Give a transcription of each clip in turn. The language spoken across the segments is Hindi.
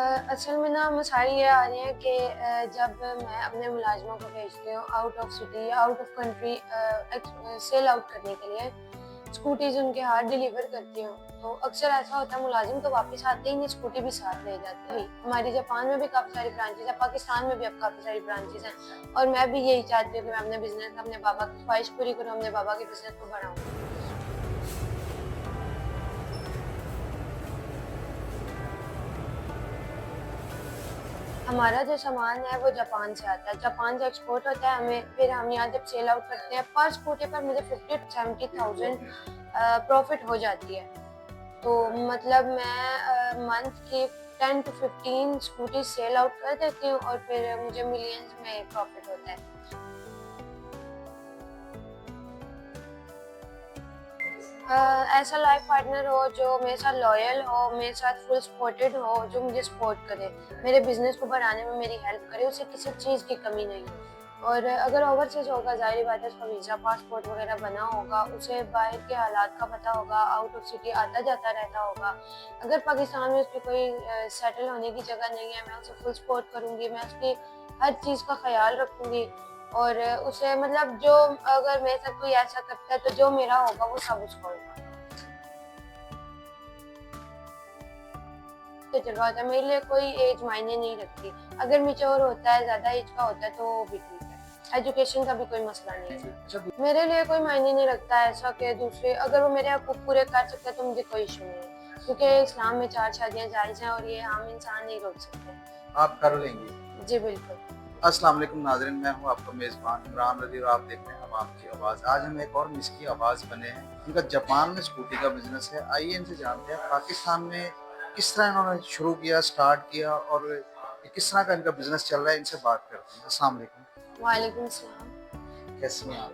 असल में ना मसाइल ये आ रहे हैं कि जब मैं अपने मुलाजमों को भेजती हूँ आउट ऑफ सिटी या out of country sell out करने के लिए स्कूटीज उनके हाथ डिलीवर करती हूँ, तो अक्सर ऐसा होता है मुलाजिम तो वापस आते ही नहीं, स्कूटी भी साथ ले जाते हैं। हमारी जापान में भी काफ़ी सारी ब्रांचेज है, पाकिस्तान में भी अब काफ़ी सारी ब्रांचेज हैं, और मैं भी यही चाहती हूँ कि मैं अपने बिजनेस अपने बाबा की ख्वाहिश पूरी करूँ, अपने बाबा के बिजनेस को बढ़ाऊँ। हमारा जो सामान है वो जापान से आता है, जापान से एक्सपोर्ट होता है हमें, फिर हम यहाँ जब सेल आउट करते हैं पर स्कूटी पर मुझे 50 to 70,000 प्रॉफिट हो जाती है। तो मतलब मैं मंथ की 10 to 15 स्कूटी सेल आउट कर देती हूँ और फिर मुझे मिलियंस में प्रॉफिट होता है। ऐसा लाइफ पार्टनर हो जो मेरे साथ लॉयल हो, मेरे साथ फुल सपोर्टेड हो, जो मुझे सपोर्ट करे, मेरे बिजनेस को बढ़ाने में मेरी हेल्प करे, उसे किसी चीज़ की कमी नहीं हो। और अगर ओवरसीज होगा, ज़ाहिर बात है उसका वीज़ा पासपोर्ट वगैरह बना होगा, उसे बाहर के हालात का पता होगा, आउट ऑफ सिटी आता जाता रहता होगा। अगर पाकिस्तान में उसकी कोई सेटल होने की जगह नहीं है, मैं उसे फुल सपोर्ट करूँगी, मैं उसकी हर चीज़ का ख्याल रखूँगी। और उसे मतलब जो अगर मेरे साथ कोई ऐसा करता है तो जो मेरा होगा वो सब उसका होगा। तो जगह होता है, मेरे लिए कोई एज मायने नहीं रखती। अगर मैच्योर होता है, ज़्यादा एज का होता है तो वो भी ठीक है। एजुकेशन का भी कोई मसला नहीं है। मेरे लिए कोई मायने नहीं रखता है ऐसा कि दूसरे अगर वो मेरे हकूक़ पूरे कर सकते हैं तो मुझे कोई इश्यू नहीं है। क्योंकि इस्लाम में 4 शादियाँ जायज़ हैं और ये आम इंसान नहीं रोक सकते। आप कर लेंगी। जी, बिल्कुल। अस्सलाम वालेकुम नाज़रीन, मैं हूँ आपका मेज़बान इमरान रज़ी और आप देख रहे हैं अवाम की आवाज़। आज हम एक और मिस की आवाज़ बने हैं, इनका जापान में स्कूटी का बिज़नेस है। आइए इनसे जानते हैं पाकिस्तान में किस तरह इन्होंने शुरू किया, स्टार्ट किया और ये किस तरह का इनका बिज़नेस चल रहा है, इनसे बात करते हैं। अस्सलाम वालेकुम। वालेकुम सलाम। कैसी हैं आप?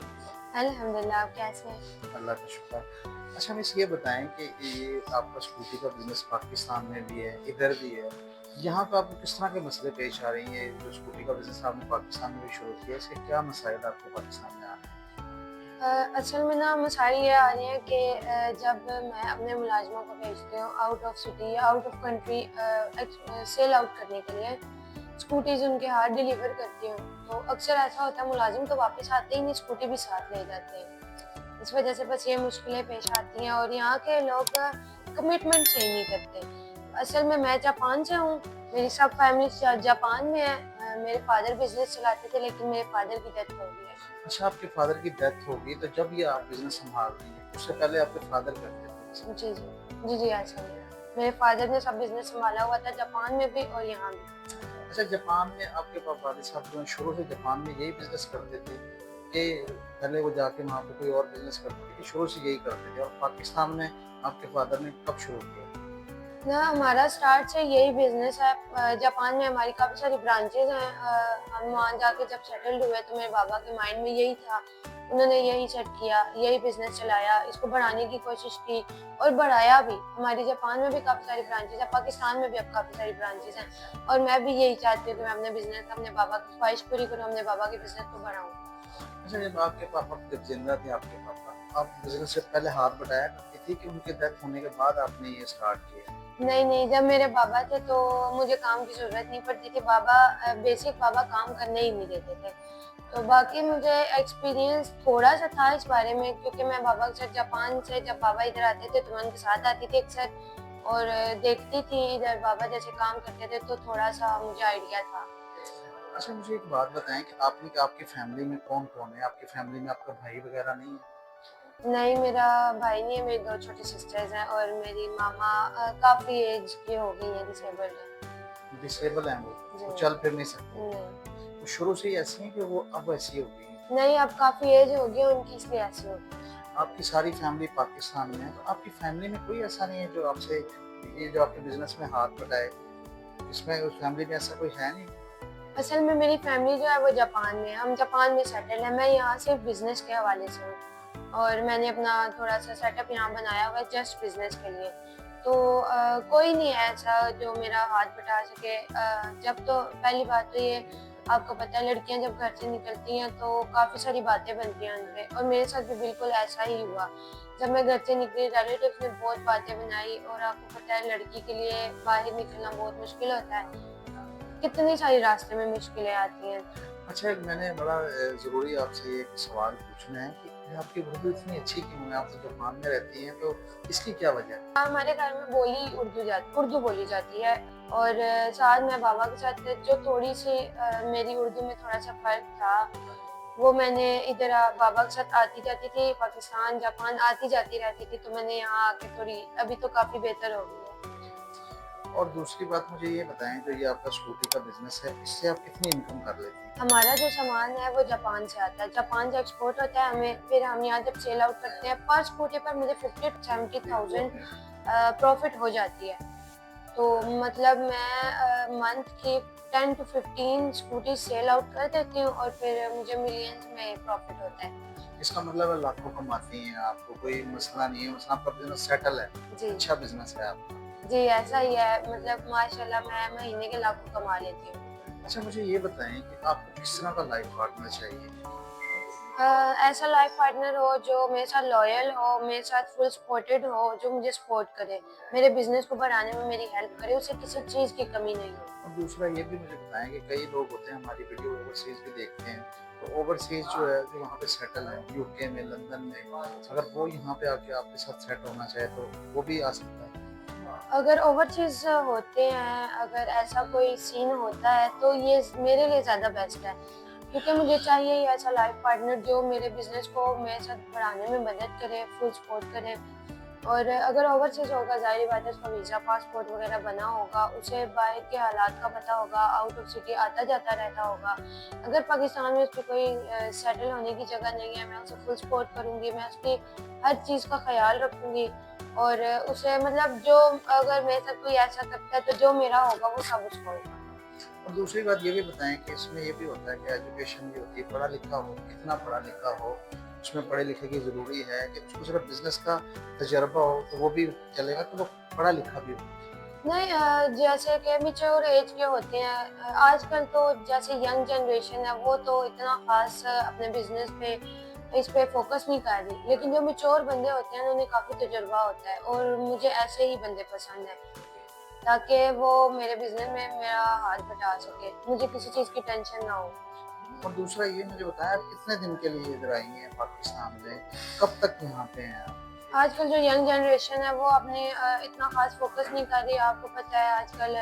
अल्हम्दुलिल्लाह, आप कैसे हैं? अल्लाह का शुक्र। अच्छा मिस ये बताएँ कि ये आपका स्कूटी का बिज़नेस पाकिस्तान में भी है, इधर भी है। यहाँ पे आपको किस तरह के मसले पेश आ रही हैं? जो स्कूटी का बिज़नेस आपने पाकिस्तान में भी शुरू किया, इसके क्या मसाइल आपको पाकिस्तान में आ रहे हैं? असल में ना मसाइल ये आ रहे हैं कि जब मैं अपने मुलाजमों को भेजती हूँ आउट ऑफ सिटी या out of country sell out करने के लिए स्कूटीज उनके हाथ डिलीवर करती हूँ, तो अक्सर ऐसा होता है मुलाजिम तो वापस आते ही नहीं, स्कूटी भी साथ ले जाते हैं। इस वजह से बस ये मुश्किलें पेश आती हैं और यहाँ के लोग कमिटमेंट सही नहीं करते। असल में मैं जापान से हूँ, मेरी सब फैमिली जापान में है। मेरे फादर बिजनेस चलाते थे लेकिन मेरे फादर की डेथ हो गई है। अच्छा आपके फ़ादर की डेथ हो गई, तो जब ये आप बिज़नेस सँभाल रही हैं, उससे पहले आपके फ़ादर करते थे? जी, जी। जी, जी, ऐसा ही है। मेरे फ़ादर ने सब बिज़नेस सँभाला हुआ था जापान में भी और यहाँ भी। अच्छा जापान में आपके वालिद साहब जो हैं शुरू से जापान में यही बिज़नेस करते थे कि पहले वो जाके वहाँ पे कोई और बिज़नेस करते थे कि शुरू से यही करते थे और पाकिस्तान में आपके फ़ादर ने कब शुरू किया? ना हमारा स्टार्ट से यही बिज़नेस है। जापान में हमारी काफ़ी सारी ब्रांचेज़ हैं। हम वहाँ जाके जब सेटल्ड हुए तो मेरे बाबा के माइंड में यही था। उन्होंने यही सेट किया, यही बिज़नेस चलाया, इसको बढ़ाने की कोशिश की और बढ़ाया भी। हमारी जापान में भी काफ़ी सारी ब्रांचेज़ हैं, पाकिस्तान में भी अब काफ़ी सारी ब्रांचेज़ हैं, और मैं भी यही चाहती हूँ कि मैं अपने बिज़नेस अपने बाबा की ख्वाहिश पूरी करूँ, अपने बाबा के बिज़नेस को बढ़ाऊँ। अच्छा जब आपके पापा जब ज़िंदा थे आपके पापा, आप बिज़नेस से पहले हाथ बटाया करती थी कि उनके डेथ होने के बाद आपने ये स्टार्ट किया? नहीं, नहीं, जब मेरे बाबा थे तो मुझे काम की ज़रूरत नहीं पड़ती थी। बेसिक बाबा काम करने ही नहीं देते थे। तो बाकी मुझे एक्सपीरियंस थोड़ा-सा था इस बारे में, क्योंकि मैं बाबा के साथ जापान से जब बाबा इधर आते थे तो मैं उनके साथ आती थी अक्सर और देखती थी इधर बाबा जैसे काम करते थे, तो थोड़ा-सा मुझे आइडिया था। अच्छा मुझे एक बात बताएँ कि आपकी फैमिली में कौन-कौन है? आपकी फैमिली में आपका भाई वगैरह नहीं है? नहीं, मेरा भाई नहीं है, मेरी 2 छोटी सिस्टर्स हैं और मेरी मामा काफ़ी एज की हो गई हैं, डिसेबल्ड हैं। डिसेबल हैं जी, वो चल फिर नहीं सकते। नहीं। वो शुरू से ही ऐसी हैं कि वो अब ऐसी हो गई हैं? नहीं, अब काफ़ी एज हो गई है उनकी, इसलिए ऐसी हो गई। आपकी सारी फैमिली पाकिस्तान में है, तो आपकी फैमिली में कोई ऐसा नहीं है जो आपसे ये जो आपके बिज़नेस में हाथ बटाए? इसमें उस फैमिली में ऐसा कोई है नहीं? असल में मेरी फैमिली जो है वो जापान में है, हम जापान में सेटल हैं, मैं यहाँ सिर्फ बिज़नेस के हवाले से हूँ और मैंने अपना थोड़ा-सा सेटअप यहाँ बनाया हुआ है जस्ट बिज़नेस के लिए। तो कोई नहीं है ऐसा जो मेरा हाथ बटा सके। जब तो पहली बात तो ये आपको पता है लड़कियां जब घर से निकलती हैं तो काफ़ी सारी बातें बनती हैं उन पे, और मेरे साथ भी बिल्कुल ऐसा ही हुआ। जब मैं घर से निकली रिलेटिव्स ने बहुत बातें बनाई, और आपको पता है लड़की के लिए बाहर निकलना बहुत मुश्किल होता है, कितनी सारी रास्ते में मुश्किलें आती हैं। अच्छा, एक मैंने बड़ा ज़रूरी आपसे एक सवाल पूछना है कि आपकी उर्दू इतनी अच्छी क्यों है? आप तो जापान में रहती हैं, तो इसकी क्या वजह है? हमारे घर में उर्दू बोली जाती है, और साथ में बाबा के साथ जो थोड़ी सी मेरी उर्दू में थोड़ा सा फ़र्क था, वो मैंने इधर बाबा के साथ आती जाती थी, पाकिस्तान जापान आती जाती रहती थी, तो मैंने यहाँ आके थोड़ी अभी तो काफ़ी बेहतर हो गई है। और दूसरी बात मुझे ये बताएँ, जो ये आपका स्कूटी का बिज़नेस है, इससे आप कितनी इनकम कर लेती हैं? हमारा जो सामान है वो जापान से आता है, जापान से एक्सपोर्ट होता है हमें, फिर हम यहाँ जब सेल आउट करते हैं पर स्कूटी पर मुझे 50 to 70,000 प्रॉफिट हो जाती है। तो मतलब मैं मंथ की 10 to 15 स्कूटी सेल आउट कर देती हूँ, और फिर मुझे मिलियंस में प्रॉफिट होता है। इसका मतलब है लाखों कमाती हैं, आपको कोई मसला नहीं है, मतलब आपका बिज़नेस सेटल है, जी अच्छा बिज़नेस है आपका। जी, ऐसा ही है, मतलब माशाल्लाह मैं महीने के लाखों कमा लेती हूँ। अच्छा, मुझे ये बताएँ कि आपको किस तरह का लाइफ पार्टनर चाहिए? ऐसा लाइफ पार्टनर हो जो मेरे साथ लॉयल हो, मेरे साथ फुल सपोर्टेड हो, जो मुझे सपोर्ट करे, मेरे बिजनेस को बढ़ाने में मेरी हेल्प करे, उसे किसी चीज़ की कमी नहीं हो। और दूसरा ये भी मुझे बताएँ कि कई लोग होते हैं हमारी वीडियो ओवरसीज़ भी देखते हैं, तो ओवरसीज़ जो है, जो वहाँ पे सेटल हैं, यूके में, लंदन में, अगर वो यहाँ पे आके आपके साथ सेट होना चाहे, तो वो भी आ सकता है? अगर ओवरसीज़ होते हैं, अगर ऐसा कोई सीन होता है, तो ये मेरे लिए ज़्यादा बेस्ट है, क्योंकि मुझे चाहिए ही ऐसा लाइफ पार्टनर जो मेरे बिजनेस को मेरे साथ बढ़ाने में मदद करे, फुल सपोर्ट करे। और अगर ओवरसीज़ होगा, ज़ाहिर बात है उसका वीज़ा पासपोर्ट वगैरह बना होगा, उसे बाहर के हालात का पता होगा, आउट ऑफ सिटी आता जाता रहता होगा। अगर पाकिस्तान में उसकी कोई सेटल होने की जगह नहीं है, मैं उसे फुल सपोर्ट करूँगी, मैं उसकी हर चीज़ का ख़्याल रखूँगी, और उसे मतलब जो अगर मेरे साथ कोई ऐसा करता है, तो जो मेरा होगा वो सब उसका होगा। और दूसरी बात ये भी बताएँ कि इसमें ये भी होता है कि एजुकेशन भी होती है, पढ़ा लिखा हो, कितना पढ़ा लिखा हो, उसमें पढ़े लिखे की ज़रूरी है कि उसको सिर्फ बिज़नेस का तजुर्बा हो, तो वो भी चलेगा, कि वो पढ़ा लिखा भी हो? नहीं, जैसे कि मैच्योर एज के होते हैं, आजकल तो जैसे यंग जनरेशन है वो तो इतना खास अपने बिजनेस पे इस पे फोकस नहीं कर रही, लेकिन जो मैच्योर बंदे होते हैं उन्हें काफ़ी तजुर्बा होता है, और मुझे ऐसे ही बंदे पसंद हैं, ताकि वो मेरे बिजनेस में मेरा हाथ बटा सके, मुझे किसी चीज़ की टेंशन ना हो। और दूसरा ये मुझे बताएँ, आप कितने दिन के लिए इधर आई हैं पाकिस्तान में? कब तक यहाँ पे हैं आप? आजकल जो यंग जनरेशन है वो अपने इतना खास फोकस नहीं कर रही, आपको पता है आजकल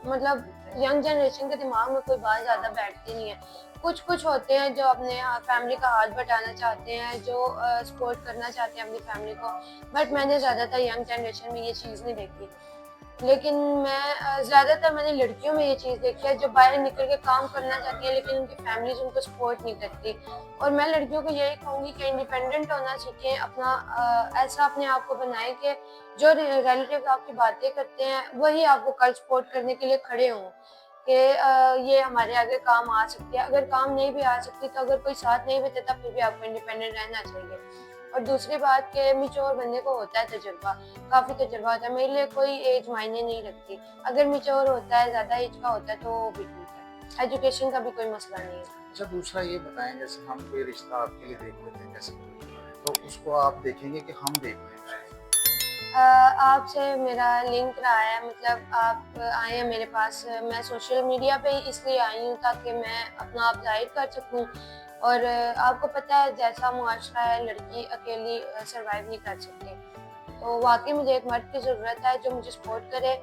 मतलब यंग जनरेशन के दिमाग में कोई बात ज़्यादा बैठती नहीं है। कुछ होते हैं जो अपने फैमिली का हाथ बटाना चाहते हैं, जो सपोर्ट करना चाहते हैं अपनी फैमिली को, बट मैंने ज़्यादातर यंग जनरेशन में ये चीज़ नहीं देखी। लेकिन मैं ज़्यादातर मैंने लड़कियों में ये चीज़ देखी है जो बाहर निकल के काम करना चाहती हैं, लेकिन उनकी फैमिलीज़ उनको सपोर्ट नहीं करती। और मैं लड़कियों को यही कहूँगी कि इंडिपेंडेंट होना सीखें, अपना ऐसा अपने आप को बनाएँ कि जो रिलेटिव्स आपकी बातें करते हैं वही आपको कल सपोर्ट करने के लिए खड़े हों, कि ये हमारे आगे काम आ सकती है। अगर काम नहीं भी आ सकती, तो अगर कोई साथ नहीं भी देता फिर भी आपको इंडिपेंडेंट रहना चाहिए। और दूसरी बात कि मैच्योर बंदे को होता है तजुर्बा, काफ़ी तजुर्बा होता है, मेरे लिए कोई एज मायने नहीं रखती। अगर मैच्योर होता है, ज़्यादा एज का होता है तो वो भी ठीक है। एजुकेशन का भी कोई मसला नहीं है। अच्छा, दूसरा ये बताएँ, जैसे हम कोई रिश्ता आपके लिए देख लेते हैं जैसे, तो उसको आप देखेंगे कि हम देख लें उसको? आपसे मेरा लिंक रहा है, मतलब आप आए हैं मेरे पास, मैं सोशल मीडिया पे ही इसलिए आई हूँ ताकि मैं अपना आप ज़ाहिर कर सकूँ, और आपको पता है जैसा मुआशरा है, लड़की अकेली सर्वाइव नहीं कर सकती, तो वाकई मुझे एक मर्द की ज़रूरत है जो मुझे सपोर्ट करे।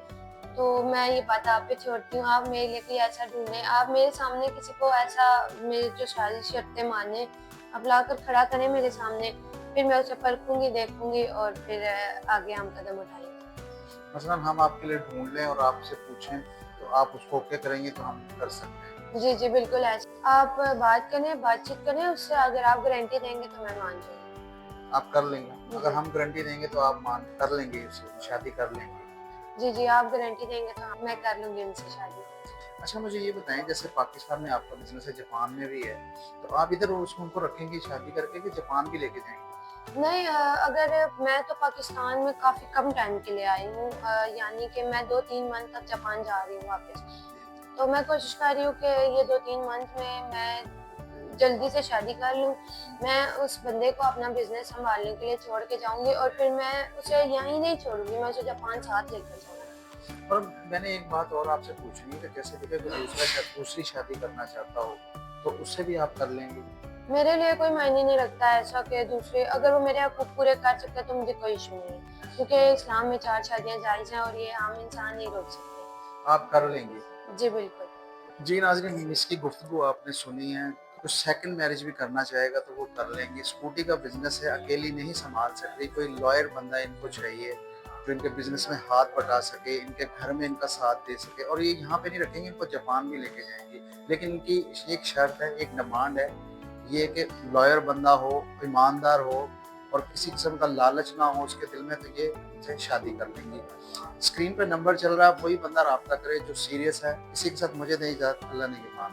तो मैं ये बात आप पे छोड़ती हूँ, आप मेरे लिए कोई ऐसा ढूंढें, आप मेरे सामने किसी को ऐसा, मेरे जो सारी शर्तें माने, आप लाकर खड़ा करें मेरे सामने, फिर मैं उसे परखूंगी, देखूंगी, और फिर आगे हम कदम उठाएंगे। मसलन हम आपके लिए ढूँढ लें और आपसे पूछें, तो आप उसको ओके करेंगी, तो हम कर सकते हैं। जी जी, बिल्कुल ऐसा आप बात करें, बातचीत करें उससे, अगर आप गारंटी देंगे तो मैं मान जाऊँगी। आप कर लेंगे? अगर हम गारंटी देंगे तो आप मान कर लेंगे, उससे शादी कर लेंगे? जी जी, आप गारंटी देंगे तो मैं कर लूंगी उनसे शादी। अच्छा, मुझे ये बताएँ, जैसे पाकिस्तान में आपका बिज़नेस है, जापान में भी है, तो आप इधर उसको उनको रखेंगी शादी करके, कि जापान भी लेके जाएँगी? नहीं, अगर मैं तो पाकिस्तान में काफ़ी कम टाइम के लिए आई हूँ, यानी कि मैं 2-3 मंथ तक जापान जा रही हूँ वापस। तो मैं कोशिश कर रही हूँ कि ये 2-3 मंथ में मैं जल्दी से शादी कर लूँ। मैं उस बंदे को अपना बिज़नेस सँभालने के लिए छोड़ के जाऊँगी और फिर मैं उसे यहीं नहीं छोड़ूँगी, मैं उसे जापान साथ लेकर जाऊँगी। और मैंने एक बात और आपसे पूछनी है कि जैसे देखिए कोई दूसरी शादी करना चाहता हो तो उससे भी आप कर लेंगे? मेरे लिए कोई मायने नहीं रखता ऐसा कि दूसरे अगर वो मेरे हक़ूक़ पूरे कर सकते हैं तो मुझे कोई इश्यू नहीं है। क्योंकि इस्लाम में 4 शादियाँ जायज़ हैं और ये आम इंसान नहीं रोक सकते। आप कर लेंगे? जी, बिल्कुल। जी नाज़रीन, इसकी गुफ्तगू आपने सुनी है। कुछ सेकंड मैरिज भी करना चाहेगा तो वो कर लेंगे। स्कूटी का बिज़नेस है, अकेली नहीं सँभाल सकती, कोई लॉयर बंदा इनको चाहिए, जो इनके बिज़नेस में हाथ बटा सके, इनके घर में इनका साथ दे सके और ये यहाँ पे नहीं रखेंगे, इनको जापान भी लेके जाएँगे। लेकिन इनकी एक शर्त है, एक डिमांड है, ये कि लॉयर बंदा हो, ईमानदार हो और किसी किस्म का लालच ना हो उसके दिल में, तो ये इनसे शादी कर लेंगी। स्क्रीन पे नंबर चल रहा है, वही बंदा राब्ता करे जो सीरियस है। इसी के साथ मुझे दें इजाज़त। अल्लाह ने के पास।